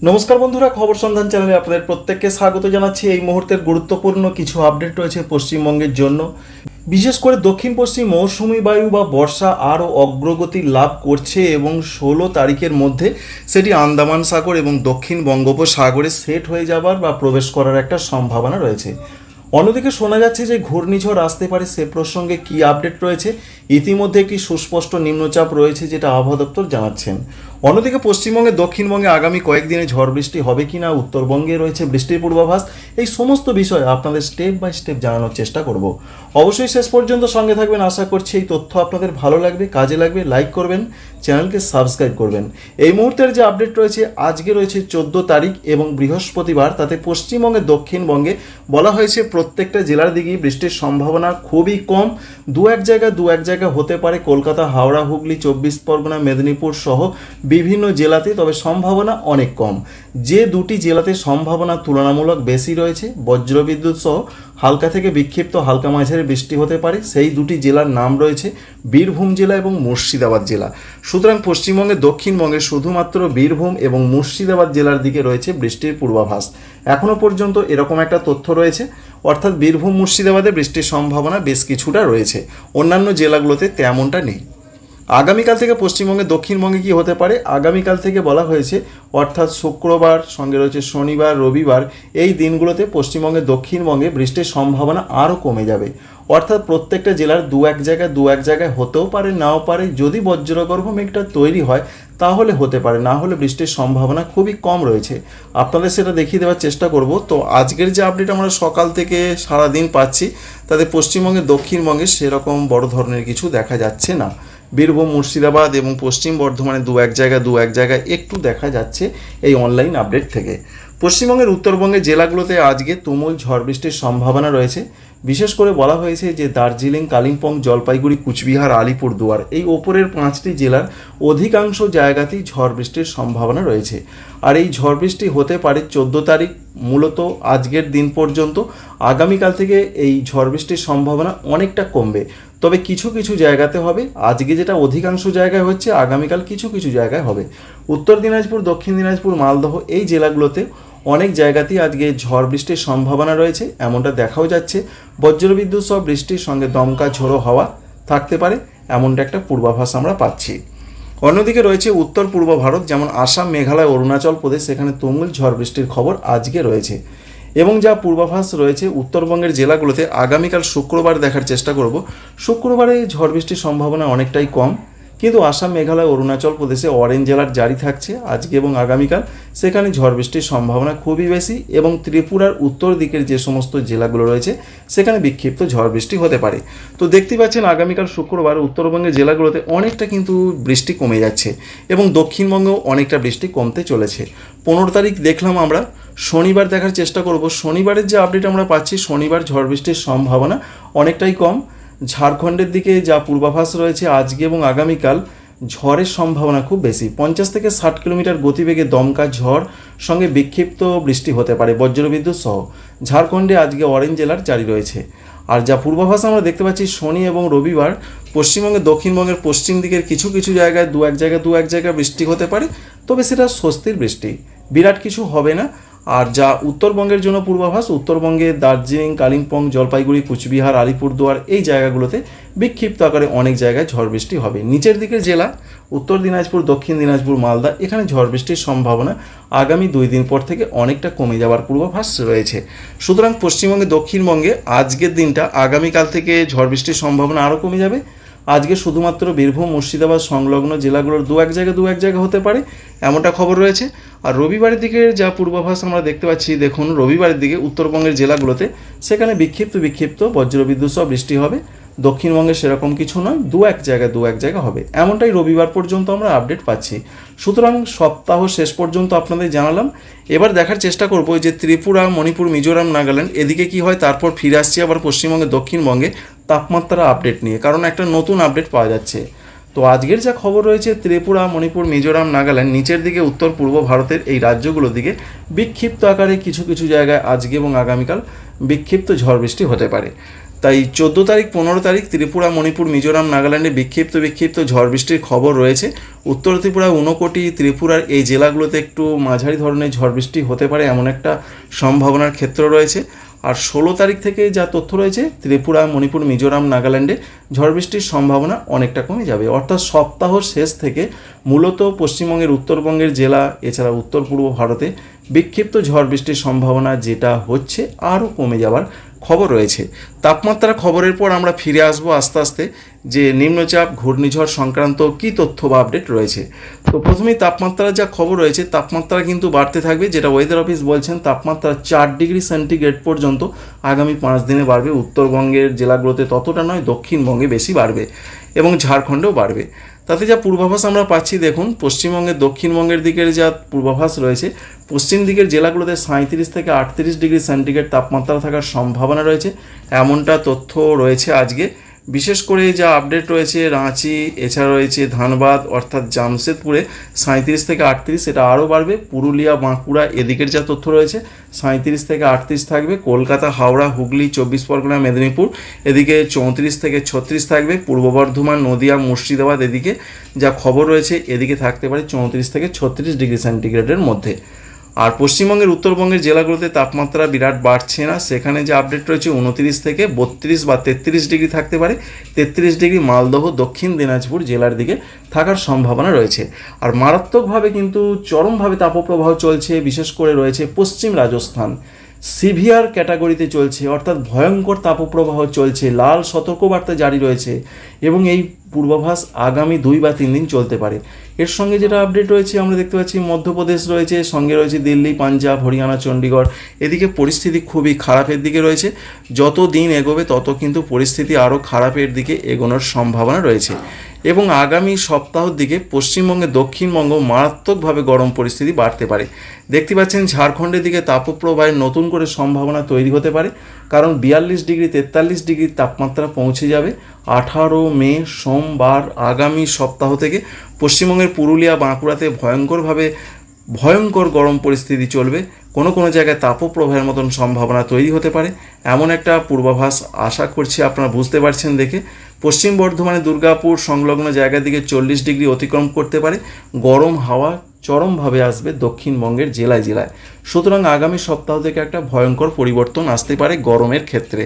নমস্কার বন্ধুরা, খবর সন্ধান চ্যানেলে আপনাদের প্রত্যেককে স্বাগত জানাচ্ছি। এই মুহূর্তের গুরুত্বপূর্ণ কিছু আপডেট রয়েছে পশ্চিমবঙ্গের জন্য। বিশেষ করে দক্ষিণ পশ্চিম মৌসুমি বায়ু বা বর্ষা আরও অগ্রগতি লাভ করছে এবং 16 তারিখের মধ্যে সেটি আন্দামান সাগর এবং দক্ষিণ বঙ্গোপসাগরে সেট হয়ে যাবার বা প্রবেশ করার একটা সম্ভাবনা রয়েছে। অন্যদিকে শোনা যাচ্ছে যে ঘূর্ণিঝড় আসতে পারে, সে প্রসঙ্গে কী আপডেট রয়েছে? ইতিমধ্যে একটি সুস্পষ্ট নিম্নচাপ রয়েছে, যেটা আবহাওয়া দপ্তর জানাচ্ছেন। অন্যদিকে পশ্চিমবঙ্গে দক্ষিণবঙ্গে আগামী কয়েকদিনে ঝড় বৃষ্টি হবে কি না, উত্তরবঙ্গে রয়েছে বৃষ্টির পূর্বাভাস, এই সমস্ত বিষয়ে আপনাদের স্টেপ বাই স্টেপ জানানোর চেষ্টা করব। অবশ্যই শেষ পর্যন্ত সঙ্গে থাকবেন। আশা করছি এই তথ্য আপনাদের ভালো লাগবে, কাজে লাগবে। লাইক করবেন, চ্যানেলকে সাবস্ক্রাইব করবেন। এই মুহূর্তের যে আপডেট রয়েছে, আজকে রয়েছে 14 তারিখ এবং বৃহস্পতিবার। তাতে পশ্চিমবঙ্গে দক্ষিণবঙ্গে বলা হয়েছে প্রত্যেকটা জেলার দিকেই বৃষ্টির সম্ভাবনা খুবই কম। দু এক জায়গা হতে পারে কলকাতা, হাওড়া, হুগলি, 24 পরগনা, মেদিনীপুর সহ বিভিন্ন জেলাতে, তবে সম্ভাবনা অনেক কম। যে দুটি জেলাতে সম্ভাবনা তুলনামূলক বেশি রয়েছে, বজ্রবিদ্যুৎ সহ হালকা থেকে বিক্ষিপ্ত হালকা মাঝারি বৃষ্টি হতে পারে, সেই দুটি জেলার নাম রয়েছে বীরভূম জেলা এবং মুর্শিদাবাদ জেলা। সুতরাং পশ্চিমবঙ্গের দক্ষিণবঙ্গে শুধুমাত্র বীরভূম এবং মুর্শিদাবাদ জেলার দিকে রয়েছে বৃষ্টির পূর্বাভাস। এখনও পর্যন্ত এরকম একটা তথ্য রয়েছে, অর্থাৎ বীরভূম মুর্শিদাবাদে বৃষ্টির সম্ভাবনা বেশ কিছুটা রয়েছে, অন্যান্য জেলাগুলোতে তেমনটা নেই। আগামীকাল থেকে পশ্চিমবঙ্গে দক্ষিণবঙ্গে কি হতে পারে? আগামীকাল থেকে বলা হয়েছে, অর্থাৎ শুক্রবার সঙ্গে রয়েছে শনিবার, রবিবার, এই দিনগুলোতে পশ্চিমবঙ্গে দক্ষিণবঙ্গে বৃষ্টির সম্ভাবনা আরও কমে যাবে। অর্থাৎ প্রত্যেকটা জেলার দু এক জায়গায় হতেও পারে, নাও পারে। যদি বজ্রগর্ভ মেঘটা তৈরি হয় তাহলে হতে পারে, না হলে বৃষ্টির সম্ভাবনা খুবই কম রয়েছে। আপনাদের সেটা দেখিয়ে দেওয়ার চেষ্টা করব। তো আজকের যে আপডেট আমরা সকাল থেকে সারাদিন পাচ্ছি, তাতে পশ্চিমবঙ্গে দক্ষিণবঙ্গে সেরকম বড় ধরনের কিছু দেখা যাচ্ছে না। বীরভূম, মুর্শিদাবাদ এবং পশ্চিম বর্ধমানে দু এক জায়গায় একটু দেখা যাচ্ছে এই অনলাইন আপডেট থেকে। পশ্চিমবঙ্গের উত্তরবঙ্গের জেলাগুলোতে আজকে তুমুল ঝড় বৃষ্টির সম্ভাবনা রয়েছে। বিশেষ করে বলা হয়েছে যে দার্জিলিং, কালিম্পং, জলপাইগুড়ি, কুচবিহার, আলিপুরদুয়ার, এই ওপরের 5টি জেলার অধিকাংশ জায়গাতেই ঝড় বৃষ্টির সম্ভাবনা রয়েছে। আর এই ঝড় বৃষ্টি হতে পারে 14 তারিখ, মূলত আজকের দিন পর্যন্ত। আগামীকাল থেকে এই ঝড় বৃষ্টির সম্ভাবনা অনেকটা কমবে, তবে কিছু কিছু জায়গাতে হবে। আজকে যেটা অধিকাংশ জায়গায় হচ্ছে, আগামীকাল কিছু কিছু জায়গায় হবে। উত্তর দিনাজপুর, দক্ষিণ দিনাজপুর, মালদহ, এই জেলাগুলোতে অনেক জায়গাতেই আজকে ঝড় বৃষ্টির সম্ভাবনা রয়েছে, এমনটা দেখাও যাচ্ছে। বজ্রবিদ্যুৎ সহ বৃষ্টির সঙ্গে দমকা ঝোড়ো হাওয়া থাকতে পারে, এমনটা একটা পূর্বাভাস আমরা পাচ্ছি। অন্যদিকে রয়েছে উত্তর পূর্ব ভারত, যেমন আসাম, মেঘালয়, অরুণাচল প্রদেশ, সেখানে তুমুল ঝড় বৃষ্টির খবর আজকে রয়েছে। এবং যা পূর্বাভাস রয়েছে উত্তরবঙ্গের জেলাগুলোতে, আগামীকাল শুক্রবার দেখার চেষ্টা করব। শুক্রবারে ঝড় বৃষ্টির সম্ভাবনা অনেকটাই কম, কিন্তু আসাম, মেঘালয়, অরুণাচল প্রদেশে অরেঞ্জ অ্যালার্ট জারি থাকছে আজকে এবং আগামীকাল, সেখানে ঝড় বৃষ্টির সম্ভাবনা খুবই বেশি। এবং ত্রিপুরার উত্তর দিকের যে সমস্ত জেলাগুলো রয়েছে, সেখানে বিক্ষিপ্ত ঝড় বৃষ্টি হতে পারে। তো দেখতে পাচ্ছেন আগামীকাল শুক্রবার উত্তরবঙ্গের জেলাগুলোতে অনেকটা কিন্তু বৃষ্টি কমে যাচ্ছে এবং দক্ষিণবঙ্গেও অনেকটা বৃষ্টি কমতে চলেছে। 15 তারিখ দেখলাম আমরা, শনিবার দেখার চেষ্টা করব। শনিবারের যে আপডেট আমরা পাচ্ছি, শনিবার ঝড় বৃষ্টির সম্ভাবনা অনেকটাই কম। ঝাড়খণ্ডের দিকে যা পূর্বাভাস রয়েছে, আজকে এবং আগামীকাল ঝড়ের সম্ভাবনা খুব বেশি। 50 থেকে 60 কিলোমিটার গতিবেগে দমকা ঝড় সঙ্গে বিক্ষিপ্ত বৃষ্টি হতে পারে বজ্রবিদ্যুৎ সহ। ঝাড়খণ্ডে আজকে অরেঞ্জ অ্যালার্ট জারি রয়েছে। আর যা পূর্বাভাস আমরা দেখতে পাচ্ছি, শনি এবং রবিবার পশ্চিমবঙ্গের দক্ষিণবঙ্গের পশ্চিম দিকের কিছু কিছু জায়গায় দু এক জায়গায় বৃষ্টি হতে পারে, তবে সেটা স্বস্তির বৃষ্টি, বিরাট কিছু হবে না। আর যা উত্তরবঙ্গের জন্য পূর্বাভাস, উত্তরবঙ্গে দার্জিলিং, কালিম্পং, জলপাইগুড়ি, কুচবিহার, আলিপুরদুয়ার, এই জায়গাগুলোতে বিক্ষিপ্ত আকারে অনেক জায়গায় ঝড় বৃষ্টি হবে। নিচের দিকের জেলা উত্তর দিনাজপুর, দক্ষিণ দিনাজপুর, মালদা, এখানে ঝড় বৃষ্টির সম্ভাবনা আগামী 2 দিন পর থেকে অনেকটা কমে যাওয়ার পূর্বাভাস রয়েছে। সুতরাং পশ্চিমবঙ্গে দক্ষিণবঙ্গে আজকের দিনটা, আগামীকাল থেকে ঝড় বৃষ্টির সম্ভাবনা আরও কমে যাবে। আজকে শুধুমাত্র বীরভূম, মুর্শিদাবাদ সংলগ্ন জেলাগুলোর দু এক জায়গায় হতে পারে, এমনটা খবর রয়েছে। আর রবিবারের দিকে যা পূর্বাভাস আমরা দেখতে পাচ্ছি, দেখুন রবিবারের দিকে উত্তরবঙ্গের জেলাগুলোতে সেখানে বিক্ষিপ্ত বজ্রবিদ্যুৎ সহ বৃষ্টি হবে। দক্ষিণবঙ্গে সেরকম কিছু নয়, দু এক জায়গা হবে, এমনটাই রবিবার পর্যন্ত আমরা আপডেট পাচ্ছি। সুতরাং সপ্তাহ শেষ পর্যন্ত আপনাদের জানালাম। এবার দেখার চেষ্টা করবো যে ত্রিপুরা, মণিপুর, মিজোরাম, নাগাল্যান্ড এদিকে কি হয়, তারপর ফিরে আসছি আবার পশ্চিমবঙ্গে দক্ষিণবঙ্গে তাপমাত্রা আপডেট নিয়ে, কারণ একটা নতুন আপডেট পাওয়া যাচ্ছে। তো আজকের যা খবর রয়েছে, ত্রিপুরা, মণিপুর, মিজোরাম, নাগাল্যান্ড, নিচের দিকে উত্তর পূর্ব ভারতের এই রাজ্যগুলোর দিকে বিক্ষিপ্ত আকারে কিছু কিছু জায়গায় আজকে এবং আগামীকাল বিক্ষিপ্ত ঝড় বৃষ্টি হতে পারে। তাই 14 তারিখ 15 তারিখ ত্রিপুরা, মণিপুর, মিজোরাম, নাগাল্যান্ডে বিক্ষিপ্ত ঝড় বৃষ্টির খবর রয়েছে। উত্তর ত্রিপুরা, ঊনকোটি, ত্রিপুরার এই জেলাগুলোতে একটু মাঝারি ধরনের ঝড় বৃষ্টি হতে পারে এমন একটা সম্ভাবনার ক্ষেত্র রয়েছে। আর 16 তারিখ থেকে যা তথ্য রয়েছে, ত্রিপুরা, মণিপুর, মিজোরাম, নাগাল্যান্ডে ঝড় বৃষ্টির সম্ভাবনা অনেকটা কমে যাবে। অর্থাৎ সপ্তাহ শেষ থেকে মূলত পশ্চিমবঙ্গের, উত্তরবঙ্গের জেলা এছাড়া উত্তর পূর্ব ভারতে বিক্ষিপ্ত ঝড় বৃষ্টির সম্ভাবনা যেটা হচ্ছে আরও কমে যাওয়ার খবর রয়েছে। তাপমাত্রা খবরের পর আমরা ফিরে আসবো আস্তে আস্তে যে নিম্নচাপ, ঘূর্ণিঝড় সংক্রান্ত কী তথ্য বা আপডেট রয়েছে। তো প্রথমেই তাপমাত্রার যা খবর রয়েছে, তাপমাত্রা কিন্তু বাড়তে থাকবে, যেটা ওয়েদার অফিস বলছেন তাপমাত্রা 4 ডিগ্রি সেন্টিগ্রেড পর্যন্ত আগামী 5 দিনে বাড়বে। উত্তরবঙ্গের জেলাগুলোতে ততটা নয়, দক্ষিণবঙ্গে বেশি বাড়বে এবং ঝাড়খণ্ডেও বাড়বে। তাতে যা পূর্বাভাস আমরা পাচ্ছি, দেখুন পশ্চিমবঙ্গের, দক্ষিণবঙ্গের দিকের যা পূর্বাভাস রয়েছে, পশ্চিম দিকের জেলাগুলোতে 37 থেকে 38 ডিগ্রি সেন্টিগ্রেড তাপমাত্রা থাকার সম্ভাবনা রয়েছে, এমনটা তথ্য রয়েছে আজকে। বিশেষ করে যা আপডেট রয়েছে, রাঁচি এছাড়া রয়েছে ধানবাদ অর্থাৎ জামশেদপুরে 37 থেকে 38, এটা আরও বাড়বে। পুরুলিয়া, বাঁকুড়া এদিকের যা তথ্য রয়েছে 37 থেকে 38 থাকবে। কলকাতা, হাওড়া, হুগলি, 24 পরগনা, মেদিনীপুর এদিকে 34 থেকে 36 থাকবে। পূর্ব বর্ধমান, নদিয়া, মুর্শিদাবাদ এদিকে যা খবর রয়েছে এদিকে থাকতে পারে 34 থেকে 36 ডিগ্রি সেন্টিগ্রেডের মধ্যে। আর পশ্চিমবঙ্গের, উত্তরবঙ্গের জেলাগুলোতে তাপমাত্রা বিরাট বাড়ছে না, সেখানে যে আপডেট রয়েছে 29 থেকে 32 বা 33 ডিগ্রি থাকতে পারে। 33 ডিগ্রি মালদহ, দক্ষিণ দিনাজপুর জেলার দিকে থাকার সম্ভাবনা রয়েছে। আর মারাত্মকভাবে কিন্তু চরমভাবে তাপপ্রবাহ চলছে, বিশেষ করে রয়েছে পশ্চিম রাজস্থান, সিভিয়ার ক্যাটাগরিতে চলছে, অর্থাৎ ভয়ঙ্কর তাপপ্রবাহ চলছে, লাল সতর্কবার্তা জারি রয়েছে এবং এই পূর্বাভাস আগামী 2 বা 3 দিন চলতে পারে। এর সঙ্গে যেটা আপডেট রয়েছে আমরা দেখতে পাচ্ছি, মধ্যপ্রদেশ রয়েছে, সঙ্গে রয়েছে দিল্লি, পাঞ্জাব, হরিয়ানা, চণ্ডীগড় এদিকে পরিস্থিতি খুবই খারাপের দিকে রয়েছে। যত দিন এগোবে তত কিন্তু পরিস্থিতি আরও খারাপের দিকে এগোনোর সম্ভাবনা রয়েছে এবং আগামী সপ্তাহের দিকে পশ্চিমবঙ্গে, দক্ষিণবঙ্গ মারাত্মকভাবে গরম পরিস্থিতি বাড়তে পারে। দেখতে পাচ্ছেন ঝাড়খণ্ডের দিকে তাপপ্রবাহের নতুন করে সম্ভাবনা তৈরি হতে পারে, কারণ 42 ডিগ্রি 43 ডিগ্রি তাপমাত্রা পৌঁছে যাবে 18 মে সোমবার আগামী সপ্তাহ থেকে। পশ্চিমবঙ্গের পুরুলিয়া, বাঁকুড়াতে ভয়ঙ্কর গরম পরিস্থিতি চলবে, কোনো জায়গায় তাপপ্রবাহের মতন সম্ভাবনা তৈরি হতে পারে এমন একটা পূর্বাভাস আশা করছি আপনারা বুঝতে পারছেন দেখে। পশ্চিম বর্ধমানে, দুর্গাপুর সংলগ্ন জায়গার দিকে 40 ডিগ্রি অতিক্রম করতে পারে। গরম হাওয়া চরমভাবে আসবে দক্ষিণবঙ্গের জেলায় জেলায়। সুতরাং আগামী সপ্তাহ থেকে একটা ভয়ঙ্কর পরিবর্তন আসতে পারে গরমের ক্ষেত্রে।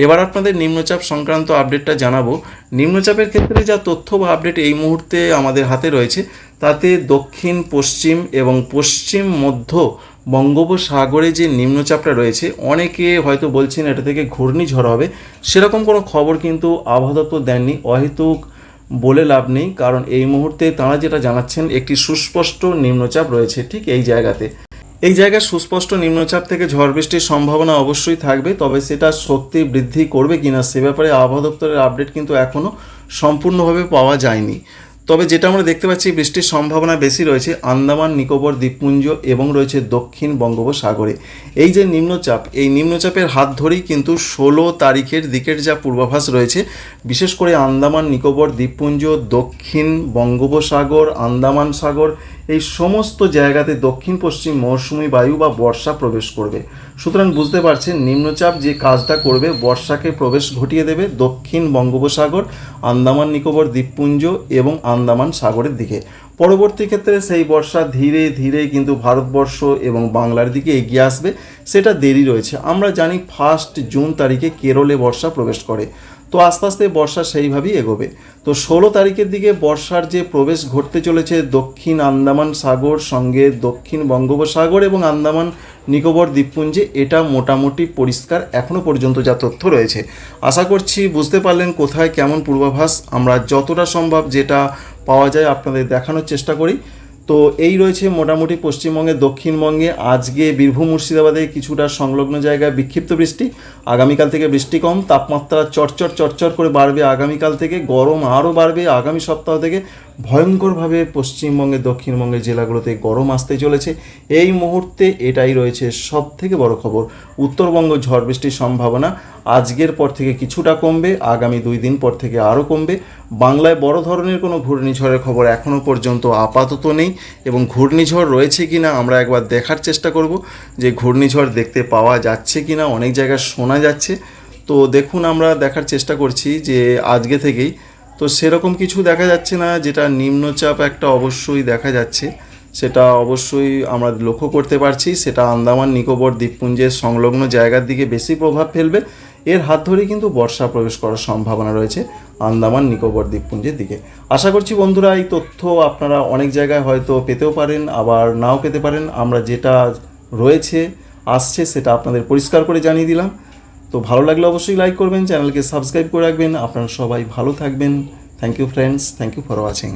এবার আপনাদের নিম্নচাপ সংক্রান্ত আপডেটটা জানাবো। নিম্নচাপের ক্ষেত্রে যা তথ্য বা আপডেট এই মুহূর্তে আমাদের হাতে রয়েছে, তাতে দক্ষিণ পশ্চিম এবং পশ্চিম মধ্য বঙ্গোপসাগরে যে নিম্নচাপটা রয়েছে, অনেকে হয়তো বলছেন এটা থেকে ঘূর্ণিঝড় হবে, সেরকম কোনো খবর কিন্তু আবহাওয়া দপ্তর দেননি। অহেতুক বলে লাভ নেই, কারণ এই মুহূর্তে তাঁরা যেটা জানাচ্ছেন একটি সুস্পষ্ট নিম্নচাপ রয়েছে ঠিক এই জায়গাতে। এই জায়গায় সুস্পষ্ট নিম্নচাপ থেকে ঝড় বৃষ্টির সম্ভাবনা অবশ্যই থাকবে, তবে সেটা শক্তি বৃদ্ধি করবে কিনা সে ব্যাপারে আবহাওয়া দপ্তরের আপডেট কিন্তু এখনও সম্পূর্ণভাবে পাওয়া যায়নি। তবে যেটা আমরা দেখতে পাচ্ছি, বৃষ্টির সম্ভাবনা বেশি রয়েছে আন্দামান নিকোবর দ্বীপপুঞ্জ এবং রয়েছে দক্ষিণ বঙ্গোপসাগরে। এই যে নিম্নচাপ, এই নিম্নচাপের হাত ধরেই কিন্তু 16 তারিখের দিকের যা পূর্বাভাস রয়েছে, বিশেষ করে আন্দামান নিকোবর দ্বীপপুঞ্জ, দক্ষিণ বঙ্গোপসাগর, আন্দামান সাগর এই সমস্ত জায়গাতে দক্ষিণ পশ্চিম মৌসুমি বায়ু বা বর্ষা প্রবেশ করবে। সুতরাং বুঝতে পারছেন নিম্নচাপ যে কাজটা করবে, বর্ষাকে প্রবেশ ঘটিয়ে দেবে দক্ষিণ বঙ্গোপসাগর, আন্দামান নিকোবর দ্বীপপুঞ্জ এবং আন্দামান সাগরের দিকে। পরবর্তী ক্ষেত্রে সেই বর্ষা ধীরে ধীরে কিন্তু ভারতবর্ষ এবং বাংলার দিকে এগিয়ে আসবে, সেটা দেরি রয়েছে। আমরা জানি 1 জুন তারিখে কেরলে বর্ষা প্রবেশ করে, তো আস্তে আস্তে বর্ষা সেইভাবেই এগোবে। তো 16 তারিখের দিকে বর্ষার যে প্রবেশ ঘটতে চলেছে দক্ষিণ আন্দামান সাগর, সঙ্গে দক্ষিণ বঙ্গোপসাগর এবং আন্দামান নিকোবর দ্বীপপুঞ্জে, এটা মোটামুটি পরিষ্কার এখনও পর্যন্ত যা তথ্য রয়েছে। আশা করছি বুঝতে পারলেন কোথায় কেমন পূর্বাভাস আমরা যতটা সম্ভব যেটা পাওয়া যায় আপনাদের দেখানোর চেষ্টা করি। তো এই রয়েছে মোটামুটি পশ্চিমবঙ্গে, দক্ষিণবঙ্গে আজকে বীরভূম, মুর্শিদাবাদে কিছুটা সংলগ্ন জায়গায় বিক্ষিপ্ত বৃষ্টি। আগামীকাল থেকে বৃষ্টি কম, তাপমাত্রা চরচর করে বাড়বে আগামীকাল থেকে, গরম আরও বাড়বে আগামী সপ্তাহ থেকে। ভয়ঙ্করভাবে পশ্চিমবঙ্গের, দক্ষিণবঙ্গের জেলাগুলোতে গরম আসতে চলেছে এই মুহূর্তে। এটাই রয়েছে সব থেকে বড় খবর। উত্তরবঙ্গ ঝড় বৃষ্টির সম্ভাবনা আজকের পর থেকে কিছুটা কমবে, আগামী 2 দিন পর থেকে আরও কমবে। বাংলায় বড় ধরনের কোনো ঘূর্ণিঝড়ের খবর এখনও পর্যন্ত আপাতত নেই এবং ঘূর্ণিঝড় রয়েছে কি না আমরা একবার দেখার চেষ্টা করব যে ঘূর্ণিঝড় দেখতে পাওয়া যাচ্ছে কি না। অনেক জায়গায় শোনা যাচ্ছে, তো দেখুন আমরা দেখার চেষ্টা করছি যে আজকে থেকেই তো সেরকম কিছু দেখা যাচ্ছে না, যেটা নিম্নচাপ একটা অবশ্যই দেখা যাচ্ছে, সেটা অবশ্যই আমরা লক্ষ্য করতে পারছি, সেটা আন্দামান নিকোবর দ্বীপপুঞ্জের সংলগ্ন জায়গার দিকে বেশি প্রভাব ফেলবে। এর হাত ধরেই কিন্তু বর্ষা প্রবেশ করার সম্ভাবনা রয়েছে আন্দামান নিকোবর দ্বীপপুঞ্জের দিকে। আশা করছি বন্ধুরা এই তথ্য আপনারা অনেক জায়গায় হয়তো পেতেও পারেন, আবার নাও পেতে পারেন। আমরা যেটা রয়েছে আসছে সেটা আপনাদের পরিষ্কার করে জানিয়ে দিলাম। তো ভালো লাগলে অবশ্যই লাইক করবেন, চ্যানেলকে সাবস্ক্রাইব করে রাখবেন। আপনারা সবাই ভালো থাকবেন। Thank you friends, thank you for watching.